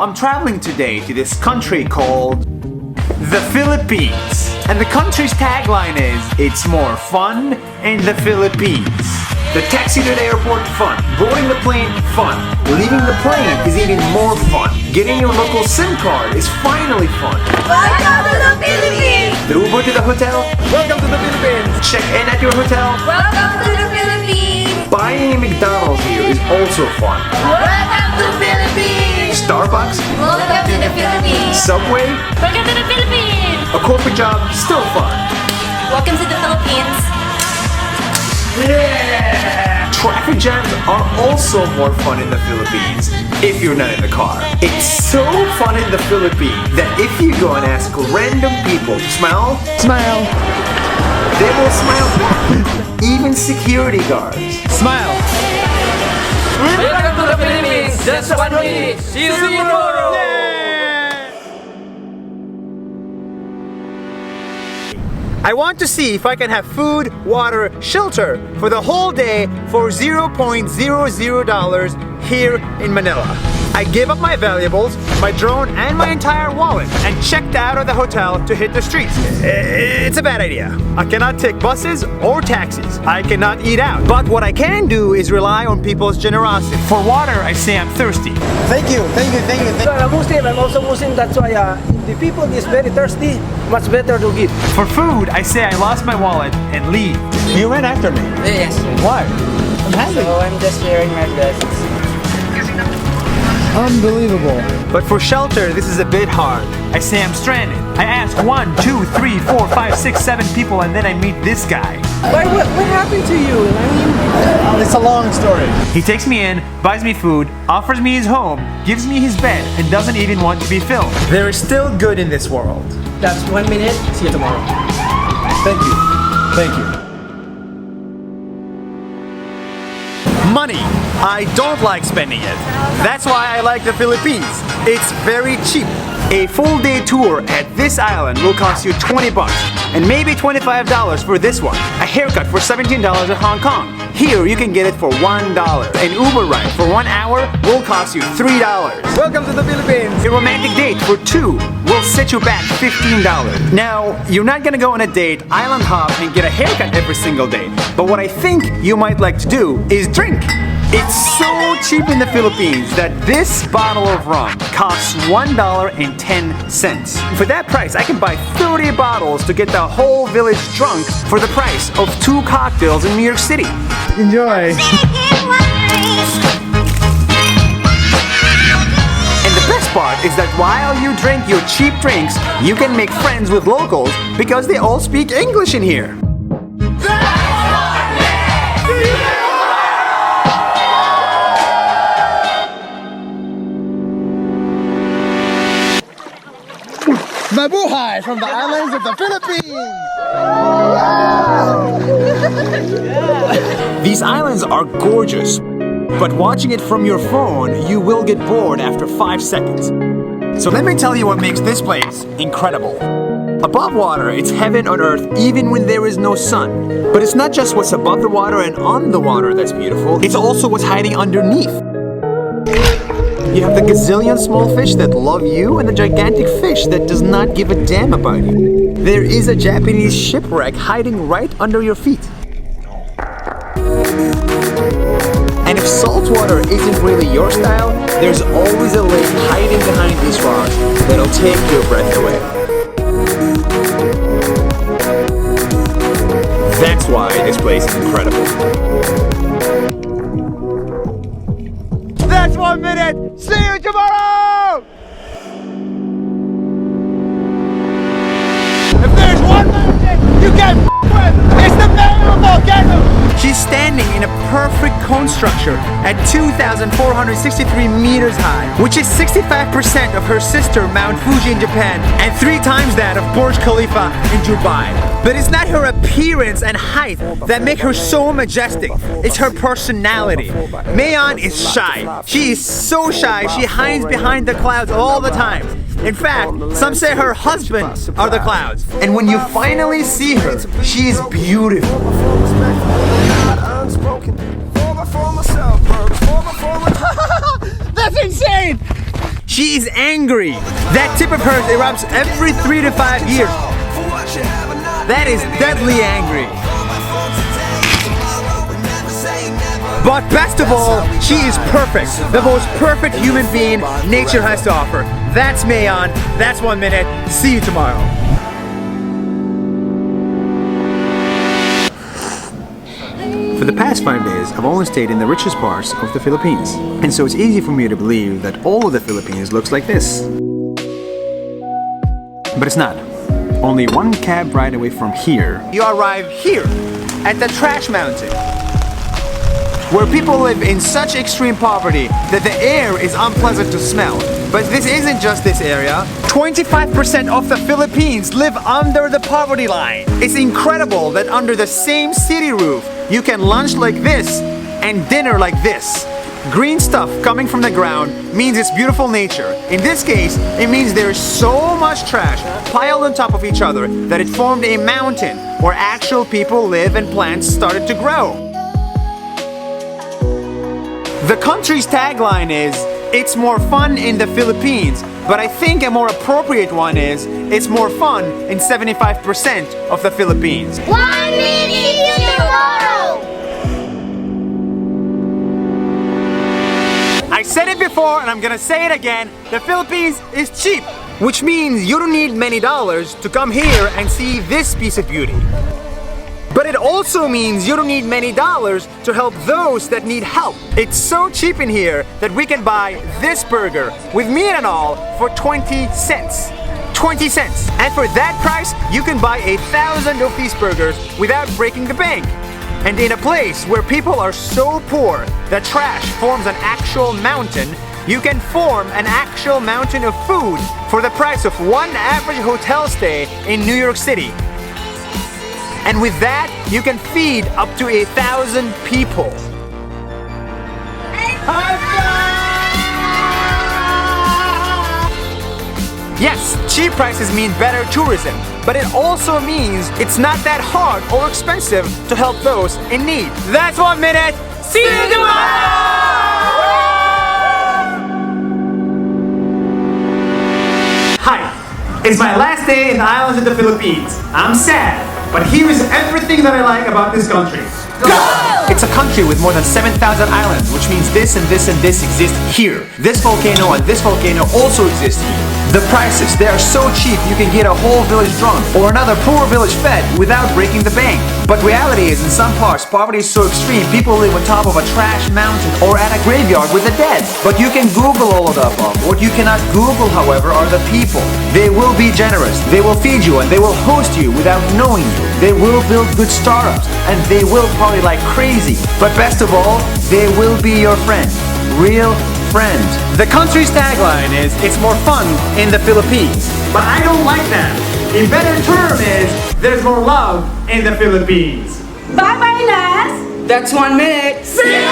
I'm traveling today to this country called the Philippines. And the country's tagline is, it's more fun in the Philippines. The taxi to the airport, fun. Boarding the plane, fun. Leaving the plane is even more fun. Getting your local SIM card is finally fun. Welcome to the Philippines! The Uber to the hotel, welcome to the Philippines. Check in at your hotel, Welcome to the Philippines! buying a McDonald's here is also fun. Welcome to the Philippines! Starbucks, Welcome to the Philippines! Subway, Welcome to the Philippines! a corporate job, still fun. Welcome to the Philippines! Traffic jams are also more fun in the Philippines if you're not in the car. It's so fun in the Philippines that if you go and ask random people to smile, they will smile back. Even security guards. Smile. Welcome to the Philippines! Just 1 week! See you tomorrow! I want to see if I can have food, water, shelter for the whole day for $0.00 here in Manila. I gave up my valuables, my drone, and my entire wallet and checked out of the hotel to hit the streets. It's a bad idea. I cannot take buses or taxis. I cannot eat out. But what I can do is rely on people's generosity. For water, I say I'm thirsty. Thank you. I'm a Muslim, I'm also Muslim, that's why the people is very thirsty, much better to give. For food, I say I lost my wallet and leave. You ran after me. Yes. Why? I'm happy. So I'm just sharing my blessings. Unbelievable. But for shelter, this is a bit hard. I say I'm stranded. I ask 1, 2, 3, 4, 5, 6, 7 people and then I meet this guy. What happened to you? It's a long story. He takes me in, buys me food, offers me his home, gives me his bed, and doesn't even want to be filmed. There is still good in this world. That's 1 minute, see you tomorrow. Thank you. Thank you. Money. I don't like spending it. That's why I like the Philippines. It's very cheap. A full day tour at this island will cost you 20 bucks and maybe $25 for this one. A haircut for $17 at Hong Kong. Here you can get it for $1. An Uber ride for 1 hour will cost you $3. Welcome to the Philippines. A romantic date for 2 will set you back $15. Now, you're not gonna go on a date, island hop, and get a haircut every single day. But what I think you might like to do is drink. It's so cheap in the Philippines that this bottle of rum costs $1.10. For that price, I can buy 30 bottles to get the whole village drunk for the price of 2 cocktails in New York City. Enjoy. And the best part is that while you drink your cheap drinks, you can make friends with locals because they all speak English in here. Mabuhay from the islands of the Philippines. These islands are gorgeous, but watching it from your phone, you will get bored after 5 seconds. So let me tell you what makes this place incredible. Above water, it's heaven on earth even when there is no sun. But it's not just what's above the water and on the water that's beautiful, it's also what's hiding underneath. You have the gazillion small fish that love you and the gigantic fish that does not give a damn about you. There is a Japanese shipwreck hiding right under your feet. And if salt water isn't really your style, there's always a lake hiding behind these rocks that'll take your breath away. That's why this place is incredible. That's 1 minute. See you tomorrow. If there's one mountain you can with, it's the Mayor volcano. She's standing in a perfect cone structure at 2,463 meters high, which is 65% of her sister Mount Fuji in Japan and 3 times that of Burj Khalifa in Dubai. But it's not her appearance and height that make her so majestic, it's her personality. Mayeon is shy. She is so shy, she hides behind the clouds all the time. In fact, some say her husband are the clouds. And when you finally see her, she is beautiful. That's insane! She is angry. That tip of hers erupts every 3 to 5 years. That is deadly angry. But best of all, she is perfect. The most perfect human being nature has to offer. That's Mayon. That's 1 minute. See you tomorrow. For the past 5 days, I've only stayed in the richest parts of the Philippines. And so it's easy for me to believe that all of the Philippines looks like this. But it's not. Only one cab ride away from here, you arrive here, at the Trash Mountain, where people live in such extreme poverty that the air is unpleasant to smell. But this isn't just this area. 25% of the Philippines live under the poverty line. It's incredible that under the same city roof, you can lunch like this and dinner like this. Green stuff coming from the ground means it's beautiful nature. In this case, it means there's so much trash piled on top of each other that it formed a mountain where actual people live and plants started to grow. The country's tagline is, "It's more fun in the Philippines," but I think a more appropriate one is, "It's more fun in 75% of the Philippines." 1 minute tomorrow. I said it before and I'm gonna say it again, the Philippines is cheap, which means you don't need many dollars to come here and see this piece of beauty. But it also means you don't need many dollars to help those that need help. It's so cheap in here that we can buy this burger with meat and all for 20 cents. 20 cents. And for that price, you can buy 1,000 of these burgers without breaking the bank. And in a place where people are so poor that trash forms an actual mountain, you can form an actual mountain of food for the price of one average hotel stay in New York City. And with that, you can feed up to 1,000 people. Yes, cheap prices mean better tourism, but it also means it's not that hard or expensive to help those in need. That's 1 minute. See you tomorrow! Hi, it's my last day in the islands of the Philippines. I'm sad, but here is everything that I like about this country. Go! It's a country with more than 7,000 islands, which means this and this and this exist here. This volcano and this volcano also exist here. The prices, they are so cheap you can get a whole village drunk or another poor village fed without breaking the bank. But reality is, in some parts, poverty is so extreme people live on top of a trash mountain or at a graveyard with the dead. But you can Google all of the above. What you cannot Google, however, are the people. They will be generous, they will feed you, and they will host you without knowing you. They will build good startups, and they will party like crazy. But best of all, they will be your friend. Real friend. The country's tagline is, "It's more fun in the Philippines." But I don't like that. A better term is, "There's more love in the Philippines." Bye-bye, Nas! That's 1 minute. See you